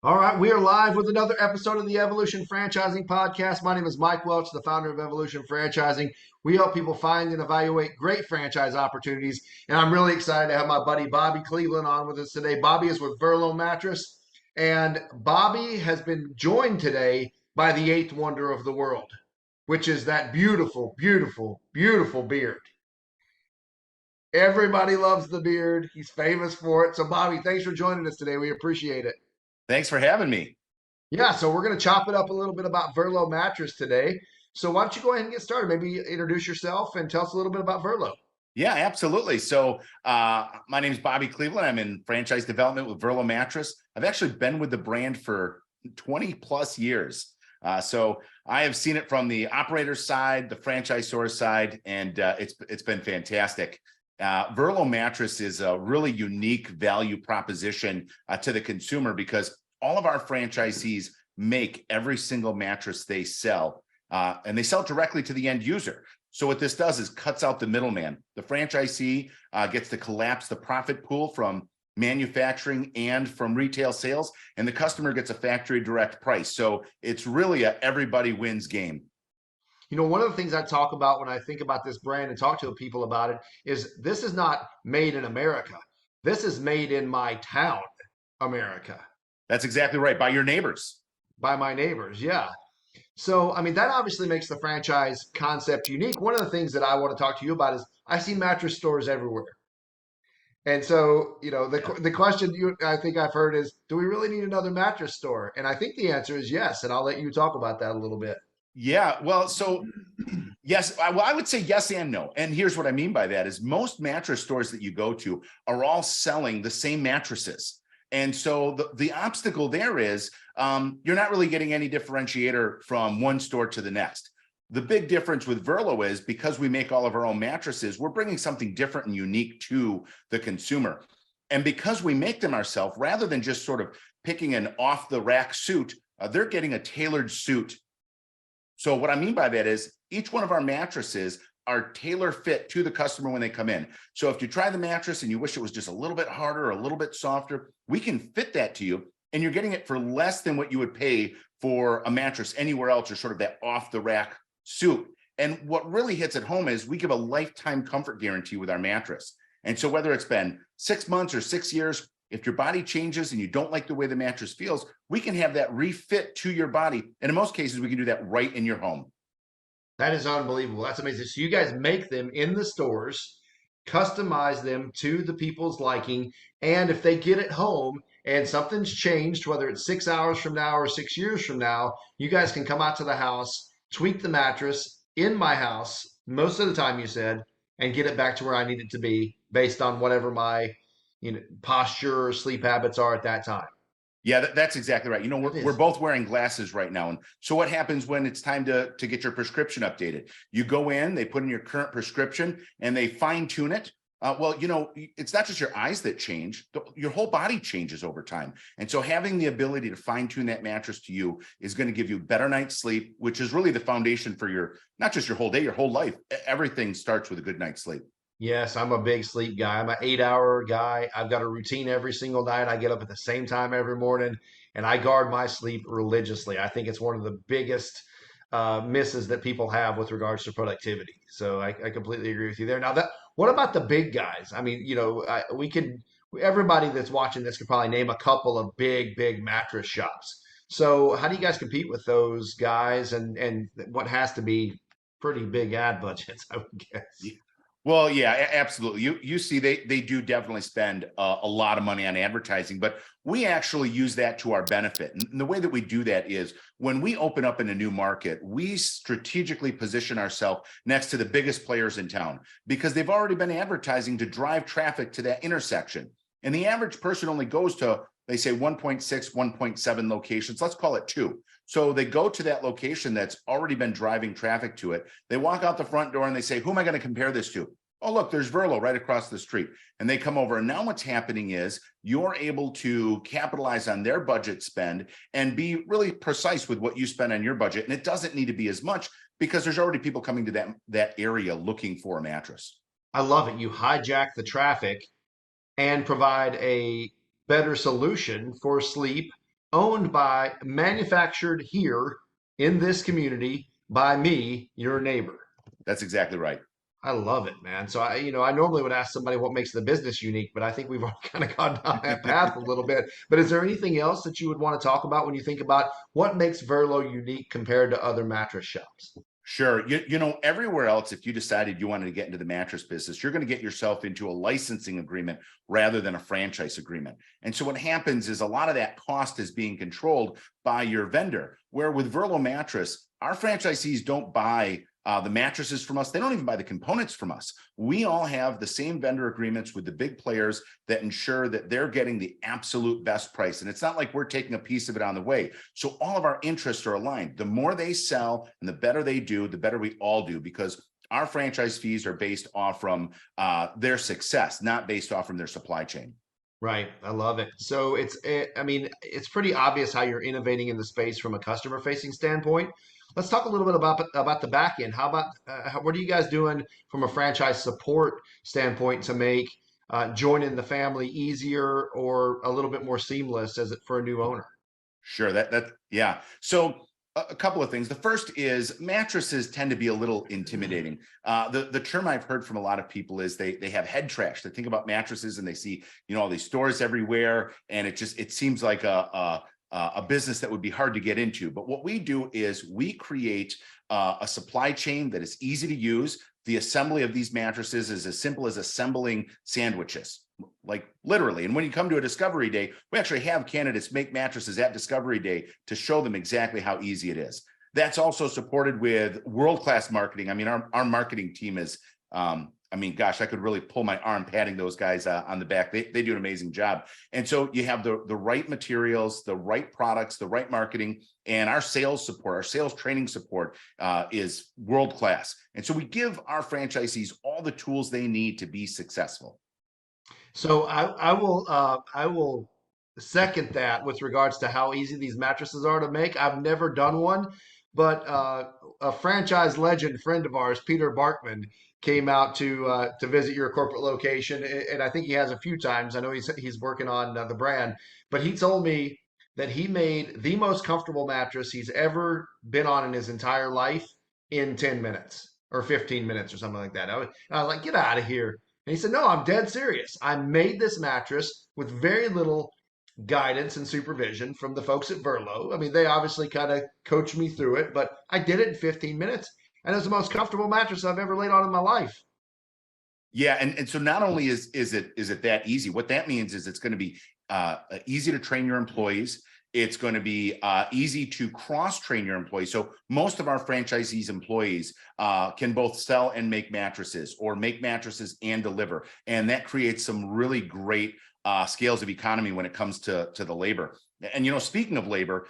All right, we are live with another episode of the Evolution Franchising Podcast. My name is Mike Welch, the founder of Evolution Franchising. We help people find and evaluate great franchise opportunities, and I'm really excited to have my buddy Bobby Cleveland on with us today. Bobby is with Verlo Mattress, and Bobby has been joined today by the eighth wonder of the world, which is that beautiful, beautiful, beautiful beard. Everybody loves the beard. He's famous for it. So, Bobby, thanks for joining us today. We appreciate it. Thanks for having me. Yeah, so we're going to chop it up a little bit about Verlo Mattress today. So why don't you go ahead and get started? Maybe introduce yourself and tell us a little bit about Verlo. Yeah, absolutely. So my name is Bobby Cleveland. I'm in franchise development with Verlo Mattress. I've actually been with the brand for 20 plus years. So I have seen it from the operator side, the franchisor side, and it's been fantastic. Verlo Mattress is a really unique value proposition to the consumer because all of our franchisees make every single mattress they sell, and they sell directly to the end user. So what this does is cuts out the middleman. The franchisee gets to collapse the profit pool from manufacturing and from retail sales, and the customer gets a factory direct price. So it's really a everybody wins game. You know, one of the things I talk about when I think about this brand and talk to people about it is this is not made in America. This is made in my town, America, That's exactly right. By your neighbors. by my neighbors. Yeah. So, I mean, that obviously makes the franchise concept unique. One of the things that I want to talk to you about is I see mattress stores everywhere. And so, you know, the question I think I've heard is, do we really need another mattress store? And I think the answer is yes. And I'll let you talk about that a little bit. Yeah, well, so yes, I would say yes and no. And here's what I mean by that is most mattress stores that you go to are all selling the same mattresses. And so the obstacle there is you're not really getting any differentiator from one store to the next. The big difference with Verlo is because we make all of our own mattresses, we're bringing something different and unique to the consumer. And because we make them ourselves, rather than just sort of picking an off the rack suit, they're getting a tailored suit. So what I mean by that is each one of our mattresses are tailor fit to the customer when they come in. So if you try the mattress and you wish it was just a little bit harder or a little bit softer, we can fit that to you, and you're getting it for less than what you would pay for a mattress anywhere else, or sort of that off the rack suit. And what really hits at home is we give a lifetime comfort guarantee with our mattress. And so whether it's been 6 months or 6 years, if your body changes and you don't like the way the mattress feels, we can have that refit to your body. And in most cases, we can do that right in your home. That is unbelievable. That's amazing. So you guys make them in the stores, customize them to the people's liking. And if they get it home and something's changed, whether it's 6 hours from now or 6 years from now, you guys can come out to the house, tweak the mattress in my house most of the time, you said, and get it back to where I need it to be based on whatever my posture or sleep habits are at that time. Yeah, that's exactly right. You know, That we're is both wearing glasses right now. And so what happens when it's time to get your prescription updated? You go in, they put in your current prescription and they fine tune it. Well, you know, it's not just your eyes that change, your whole body changes over time. And so having the ability to fine tune that mattress to you is going to give you better night's sleep, which is really the foundation for your, not just your whole day, your whole life. Everything starts with a good night's sleep. Yes, I'm a big sleep guy. I'm an 8 hour guy. I've got a routine every single night. I get up at the same time every morning and I guard my sleep religiously. I think it's one of the biggest misses that people have with regards to productivity. So I completely agree with you there. Now that, what about the big guys? I mean, we could, everybody that's watching this could probably name a couple of big mattress shops. So how do you guys compete with those guys and what has to be pretty big ad budgets, I would guess. Well, yeah, absolutely. You see, they do definitely spend a lot of money on advertising, but we actually use that to our benefit. And the way that we do that is when we open up in a new market, we strategically position ourselves next to the biggest players in town because they've already been advertising to drive traffic to that intersection. And the average person only goes to, they say 1.6, 1.7 locations. Let's call it 2. So they go to that location that's already been driving traffic to it. They walk out the front door and they say, who am I going to compare this to? Oh, look, there's Verlo right across the street. And they come over. And now what's happening is you're able to capitalize on their budget spend and be really precise with what you spend on your budget. And it doesn't need to be as much because there's already people coming to that area looking for a mattress. I love it. You hijack the traffic and provide a better solution for sleep owned by, manufactured here in this community by me, your neighbor. That's exactly right. I love it, man. So I normally would ask somebody what makes the business unique, but I think we've all kind of gone down that path a little bit. But is there anything else that you would want to talk about when you think about what makes Verlo unique compared to other mattress shops? Sure. Everywhere else, if you decided you wanted to get into the mattress business, you're going to get yourself into a licensing agreement rather than a franchise agreement. And so what happens is a lot of that cost is being controlled by your vendor, where with Verlo Mattress, our franchisees don't buy the mattresses from us. They don't even buy the components from us. We all have the same vendor agreements with the big players that ensure that they're getting the absolute best price. And it's not like we're taking a piece of it on the way. So all of our interests are aligned. The more they sell and the better they do, the better we all do, because our franchise fees are based off from their success, not based off from their supply chain. Right. I love it. So I mean, it's pretty obvious how you're innovating in the space from a customer facing standpoint. Let's talk a little bit about the back end. How about what are you guys doing from a franchise support standpoint to make joining the family easier or a little bit more seamless as it for a new owner? Sure. Yeah. So a couple of things. The first is mattresses tend to be a little intimidating. The term I've heard from a lot of people is they have head trash. They think about mattresses and they see all these stores everywhere, and it seems like a business that would be hard to get into. But what we do is we create a supply chain that is easy to use. The assembly of these mattresses is as simple as assembling sandwiches, like literally. And when you come to a discovery day, we actually have candidates make mattresses at discovery day to show them exactly how easy it is. That's also supported with world-class marketing. I mean, our marketing team is, gosh, I could really pull my arm patting those guys on the back. They do an amazing job. And so you have the right materials, the right products, the right marketing, and our sales support, our sales training support is world-class. And so we give our franchisees all the tools they need to be successful. So I will second that with regards to how easy these mattresses are to make. I've never done one, but a franchise legend friend of ours, Peter Barkman, came out to visit your corporate location, and I think he has a few times. I know he's working on the brand, but he told me that he made the most comfortable mattress he's ever been on in his entire life in 10 minutes or 15 minutes or something like that. I was like, get out of here. And he said, no, I'm dead serious. I made this mattress with very little guidance and supervision from the folks at Verlo. I mean, they obviously kind of coached me through it, but I did it in 15 minutes. And it was the most comfortable mattress I've ever laid on in my life. Yeah, and so not only is it that easy, what that means is it's going to be easy to train your employees. It's going to be easy to cross-train your employees. So most of our franchisees' employees can both sell and make mattresses, or make mattresses and deliver. And that creates some really great scales of economy when it comes to the labor. And speaking of labor,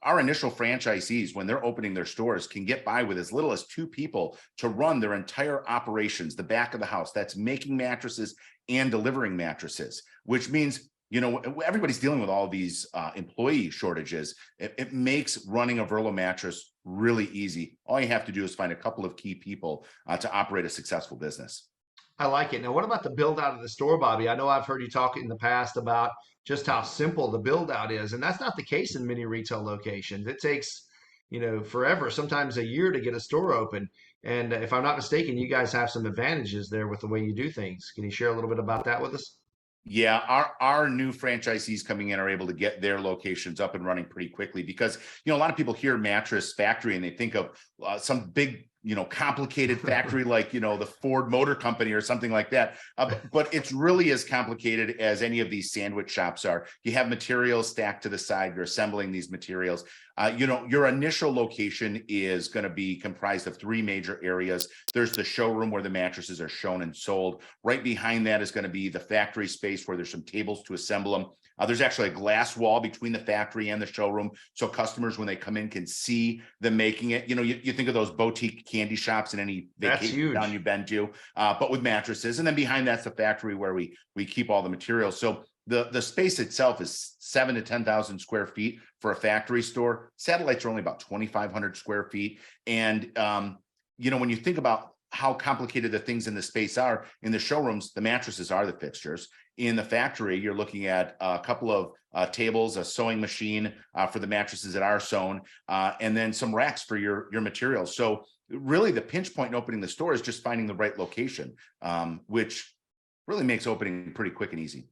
our initial franchisees, when they're opening their stores, can get by with as little as 2 people to run their entire operations, the back of the house. That's making mattresses and delivering mattresses, which means everybody's dealing with all these employee shortages. It makes running a Verlo mattress really easy. All you have to do is find a couple of key people to operate a successful business. I like it. Now, what about the build out of the store, Bobby? I know I've heard you talk in the past about just how simple the build out is, and that's not the case in many retail locations. It takes, forever, sometimes a year to get a store open. And if I'm not mistaken, you guys have some advantages there with the way you do things. Can you share a little bit about that with us? Yeah, our new franchisees coming in are able to get their locations up and running pretty quickly, because a lot of people hear mattress factory and they think of some big complicated factory like the Ford Motor Company or something like that, but it's really as complicated as any of these sandwich shops are. You have materials stacked to the side, you're assembling these materials. Your initial location is going to be comprised of 3 major areas. There's the showroom where the mattresses are shown and sold. Right behind that is going to be the factory space where there's some tables to assemble them. There's actually a glass wall between the factory and the showroom, so customers, when they come in, can see them making it. You think of those boutique candy shops in any That's vacation town huge. you've been to, but with mattresses. And then behind that's the factory where we keep all the materials. So the space itself is 7,000 to 10,000 square feet for a factory store. Satellites are only about 2,500 square feet. And when you think about how complicated the things in the space are, in the showrooms, the mattresses are the fixtures. In the factory, you're looking at a couple of tables, a sewing machine for the mattresses that are sewn, and then some racks for your materials. So really the pinch point in opening the store is just finding the right location, which really makes opening pretty quick and easy.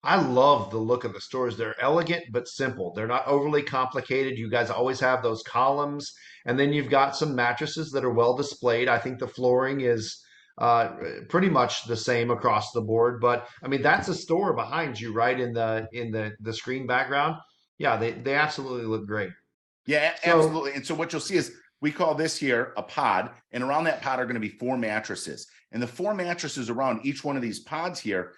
I love the look of the stores. They're elegant but simple. They're not overly complicated. You guys always have those columns, and then you've got some mattresses that are well displayed. I think the flooring is uh, pretty much the same across the board. But I mean, that's a store behind you, right in the screen background. Yeah, they absolutely look great. Yeah, So absolutely. And so what you'll see is we call this here a pod, and around that pod are going to be 4 mattresses. And the 4 mattresses around each one of these pods here,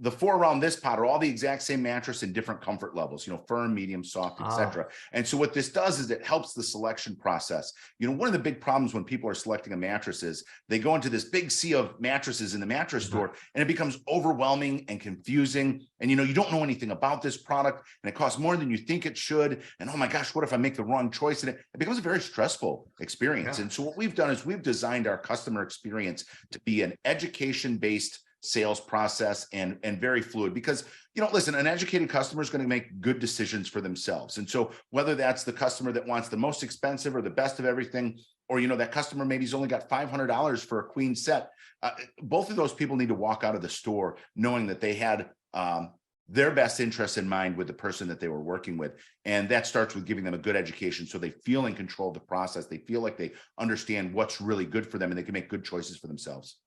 the 4 around this pod are all the exact same mattress in different comfort levels, firm, medium, soft, ah, etc. And so what this does is it helps the selection process. One of the big problems when people are selecting a mattress is they go into this big sea of mattresses in the mattress mhm. store, and it becomes overwhelming and confusing. And you don't know anything about this product, and it costs more than you think it should. And oh my gosh, what if I make the wrong choice? And it becomes a very stressful experience. Yeah. And so what we've done is we've designed our customer experience to be an education-based sales process and very fluid, because listen, an educated customer is going to make good decisions for themselves. And so whether that's the customer that wants the most expensive or the best of everything, or that customer maybe's only got $500 for a queen set, both of those people need to walk out of the store knowing that they had their best interests in mind with the person that they were working with. And that starts with giving them a good education so they feel in control of the process. They feel like they understand what's really good for them, and they can make good choices for themselves.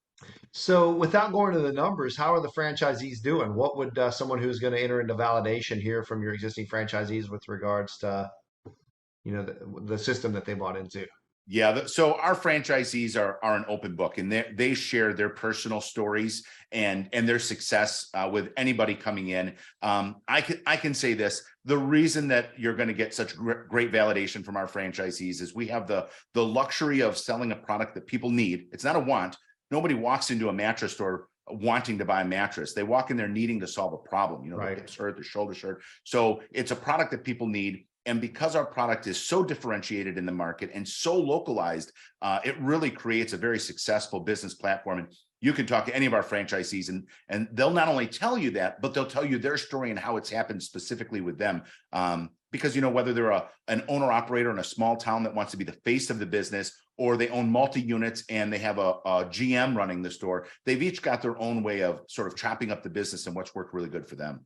So, without going to the numbers, how are the franchisees doing? What would someone who's going to enter into validation hear from your existing franchisees with regards to, the system that they bought into? Yeah, so our franchisees are an open book, and they share their personal stories and their success with anybody coming in. I can say this: the reason that you're going to get such great validation from our franchisees is we have the luxury of selling a product that people need. It's not a want. Nobody walks into a mattress store wanting to buy a mattress. They walk in there needing to solve a problem. The Right. hips hurt, the shoulders hurt. So it's a product that people need. And because our product is so differentiated in the market and so localized, it really creates a very successful business platform. And you can talk to any of our franchisees, and they'll not only tell you that, but they'll tell you their story and how it's happened specifically with them. Because whether they're an owner operator in a small town that wants to be the face of the business, or they own multi-units and they have a GM running the store, they've each got their own way of sort of chopping up the business and what's worked really good for them.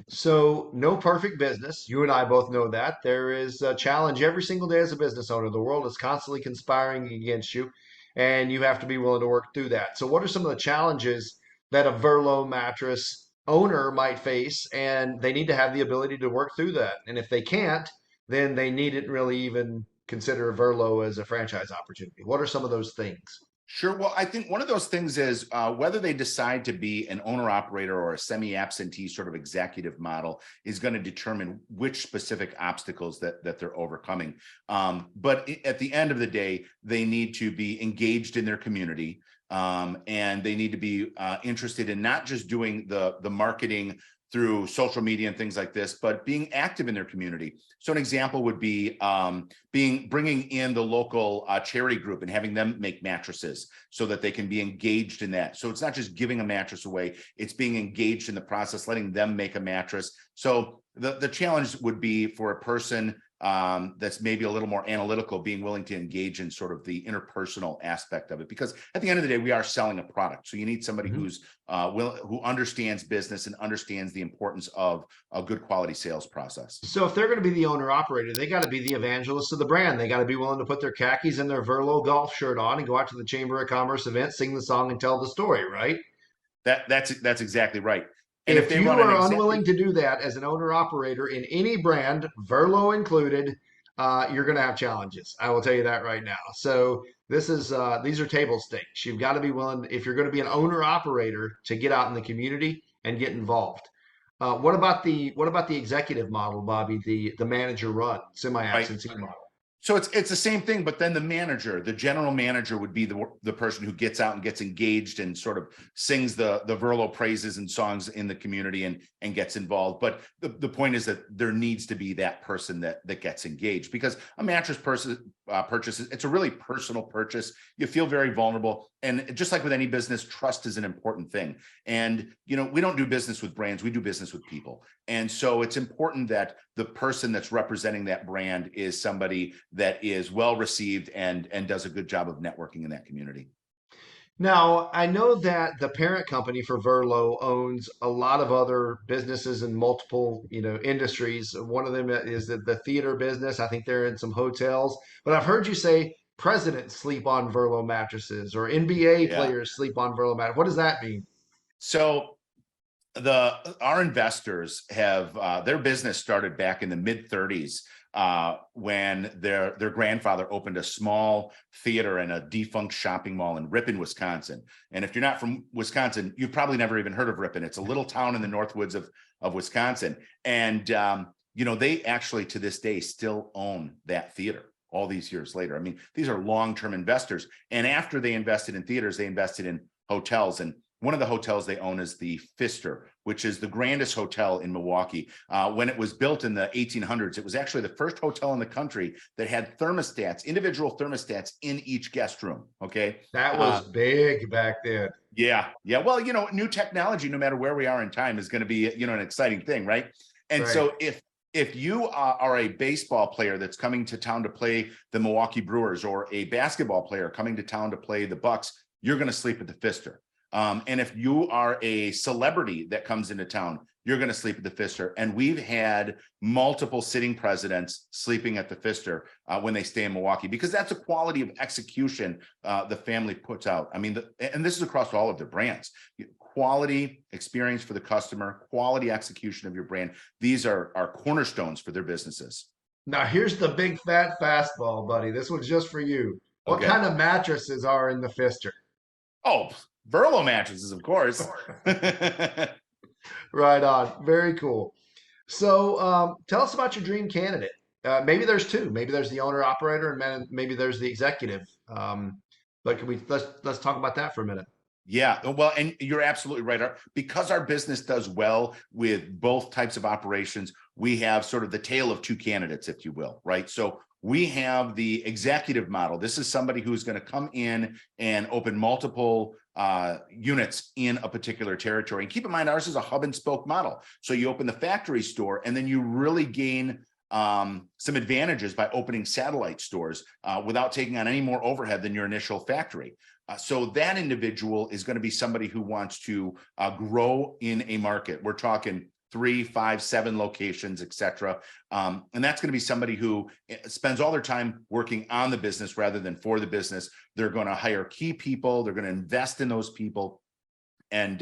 So, no perfect business. You and I both know that. There is a challenge every single day as a business owner. The world is constantly conspiring against you, and you have to be willing to work through that. So, what are some of the challenges that a Verlo mattress owner might face? And they need to have the ability to work through that. And if they can't, then they needn't really even consider Verlo as a franchise opportunity. What are some of those things? Sure. Well, I think one of those things is whether they decide to be an owner operator or a semi-absentee sort of executive model is going to determine which specific obstacles that they're overcoming. But at the end of the day, they need to be engaged in their community, and they need to be interested in not just doing the marketing through social media and things like this, but being active in their community. So an example would be bringing in the local charity group and having them make mattresses so that they can be engaged in that. So it's not just giving a mattress away, it's being engaged in the process, letting them make a mattress. So the challenge would be for a person that's maybe a little more analytical, being willing to engage in sort of the interpersonal aspect of it, because at the end of the day, we are selling a product. So you need somebody Mhm. who understands business and understands the importance of a good quality sales process. So if they're going to be the owner operator, they got to be the evangelist of the brand. They got to be willing to put their khakis and their Verlo golf shirt on and go out to the Chamber of Commerce event, sing the song, and tell the story, right? That's exactly right. And if If they you run an are example, unwilling to do that as an owner operator in any brand, Verlo included, you're going to have challenges. I will tell you that right now. So these are table stakes. You've got to be willing, if you're going to be an owner operator, to get out in the community and get involved. What about the executive model, Bobby? The manager run semi right? absentee model. So it's the same thing, but then the manager, the general manager, would be the person who gets out and gets engaged and sort of sings the Verlo praises and songs in the community and gets involved. But the point is that there needs to be that person that gets engaged, because a mattress purchase, it's a really personal purchase. You feel very vulnerable, and just like with any business, trust is an important thing. And we don't do business with brands, we do business with people. And so it's important that the person that's representing that brand is somebody that is well received and does a good job of networking in that community. Now, I know that the parent company for Verlo owns a lot of other businesses in multiple, industries. One of them is the theater business. I think they're in some hotels. But I've heard you say presidents sleep on Verlo mattresses or NBA Yeah. players sleep on Verlo mattresses. What does that mean? So our investors have their business started back in the mid 30s, when their grandfather opened a small theater in a defunct shopping mall in Ripon, Wisconsin. And if you're not from Wisconsin, you've probably never even heard of Ripon. It's a little town in the north woods of Wisconsin. And they actually to this day still own that theater all these years later. I mean, these are long-term investors. And after they invested in theaters, they invested in hotels. And one of the hotels they own is the Pfister, which is the grandest hotel in Milwaukee. When it was built in the 1800s, it was actually the first hotel in the country that had thermostats, individual thermostats in each guest room. Okay. That was big back then. Yeah. Yeah. Well, new technology, no matter where we are in time, is going to be, an exciting thing. Right. And Right. so if you are a baseball player that's coming to town to play the Milwaukee Brewers, or a basketball player coming to town to play the Bucks, you're going to sleep at the Pfister. And if you are a celebrity that comes into town, you're going to sleep at the Pfister. And we've had multiple sitting presidents sleeping at the Pfister when they stay in Milwaukee, because that's a quality of execution the family puts out. I mean, and this is across all of their brands. Quality experience for the customer, quality execution of your brand. These are cornerstones for their businesses. Now, here's the big fat fastball, buddy. This one's just for you. What Okay. kind of mattresses are in the Pfister? Oh, Verlo mattresses, of course. Right on. Very cool. So, tell us about your dream candidate. Maybe there's two. Maybe there's the owner operator, and maybe there's the executive. But let's talk about that for a minute. Yeah, well, and you're absolutely right. Because our business does well with both types of operations, we have sort of the tale of two candidates, if you will, right? So we have the executive model. This is somebody who's going to come in and open multiple units in a particular territory. And keep in mind, ours is a hub and spoke model. So you open the factory store, and then you really gain some advantages by opening satellite stores without taking on any more overhead than your initial factory. So that individual is going to be somebody who wants to grow in a market. We're talking 3, 5, 7 locations, et cetera. And that's going to be somebody who spends all their time working on the business rather than for the business. They're going to hire key people. They're going to invest in those people. And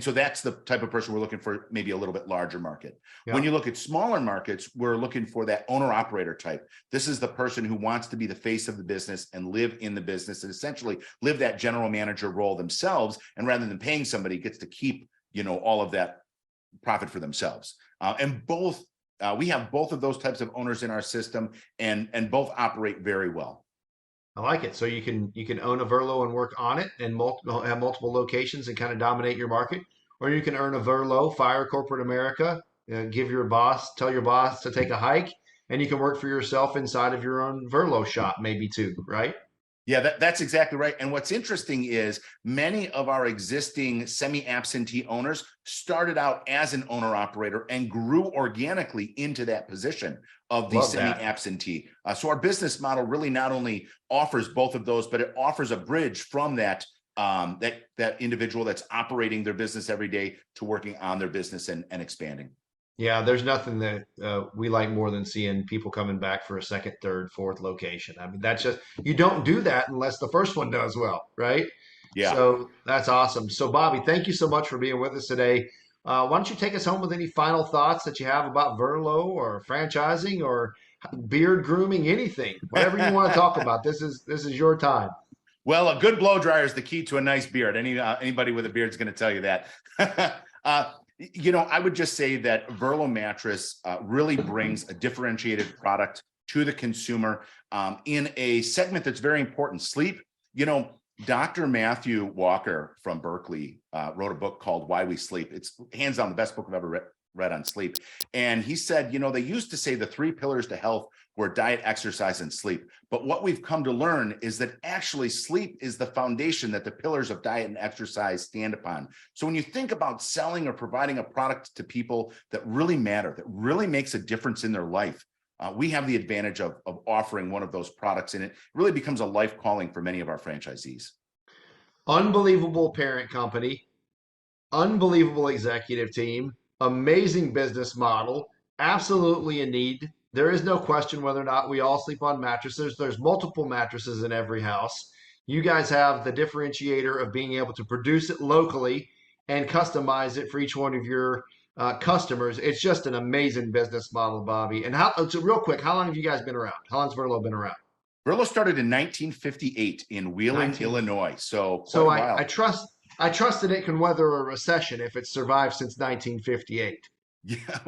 so that's the type of person we're looking for, maybe a little bit larger market. Yeah. When you look at smaller markets, we're looking for that owner operator type. This is the person who wants to be the face of the business and live in the business and essentially live that general manager role themselves. And rather than paying somebody, gets to keep, all of that profit for themselves. And we have both of those types of owners in our system, and both operate very well. I like it. So you can own a Verlo and work on it, and have multiple locations and kind of dominate your market, or you can earn a Verlo, fire corporate America, tell your boss to take a hike, and you can work for yourself inside of your own Verlo shop, maybe too, right? Yeah, that's exactly right. And what's interesting is many of our existing semi-absentee owners started out as an owner operator and grew organically into that position of the Love that. semi-absentee. So our business model really not only offers both of those, but it offers a bridge from that individual that's operating their business every day to working on their business and expanding. Yeah, there's nothing that we like more than seeing people coming back for a second, third, fourth location. I mean, that's just, you don't do that unless the first one does well, right? Yeah. So that's awesome. So, Bobby, thank you so much for being with us today. Why don't you take us home with any final thoughts that you have about Verlo or franchising or beard grooming, anything, whatever you want to talk about. This is your time. Well, a good blow dryer is the key to a nice beard. Anybody with a beard is going to tell you that. You know, I would just say that Verlo mattress really brings a differentiated product to the consumer in a segment that's very important, sleep. You know, Dr. Matthew Walker from Berkeley wrote a book called Why We Sleep. It's hands down the best book I've ever read on sleep. And he said, you know, they used to say the three pillars to health were diet, exercise, and sleep. But what we've come to learn is that actually sleep is the foundation that the pillars of diet and exercise stand upon. So when you think about selling or providing a product to people that really matter, that really makes a difference in their life, we have the advantage of offering one of those products, and it really becomes a life calling for many of our franchisees. Unbelievable parent company, unbelievable executive team, amazing business model, absolutely a need. There is no question whether or not we all sleep on mattresses. There's multiple mattresses in every house. You guys have the differentiator of being able to produce it locally and customize it for each one of your customers. It's just an amazing business model, Bobby. And so real quick, how long have you guys been around? How long's Verlo been around? Verlo started in 1958 in Wheeling, 19. Illinois. So quite So a I while. trust I trust that it can weather a recession if it's survived since 1958. Yeah,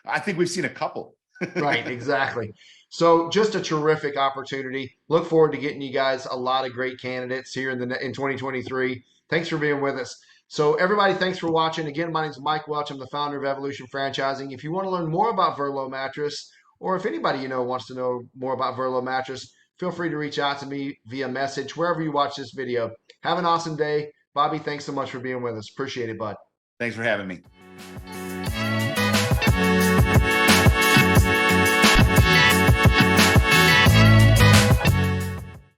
I think we've seen a couple. Right, exactly. So just a terrific opportunity. Look forward to getting you guys a lot of great candidates here in 2023. Thanks for being with us. So everybody, thanks for watching. Again, my name is Mike Welch. I'm the founder of Evolution Franchising. If you want to learn more about Verlo Mattress, or if anybody you know wants to know more about Verlo Mattress, feel free to reach out to me via message wherever you watch this video. Have an awesome day. Bobby, thanks so much for being with us. Appreciate it, bud. Thanks for having me.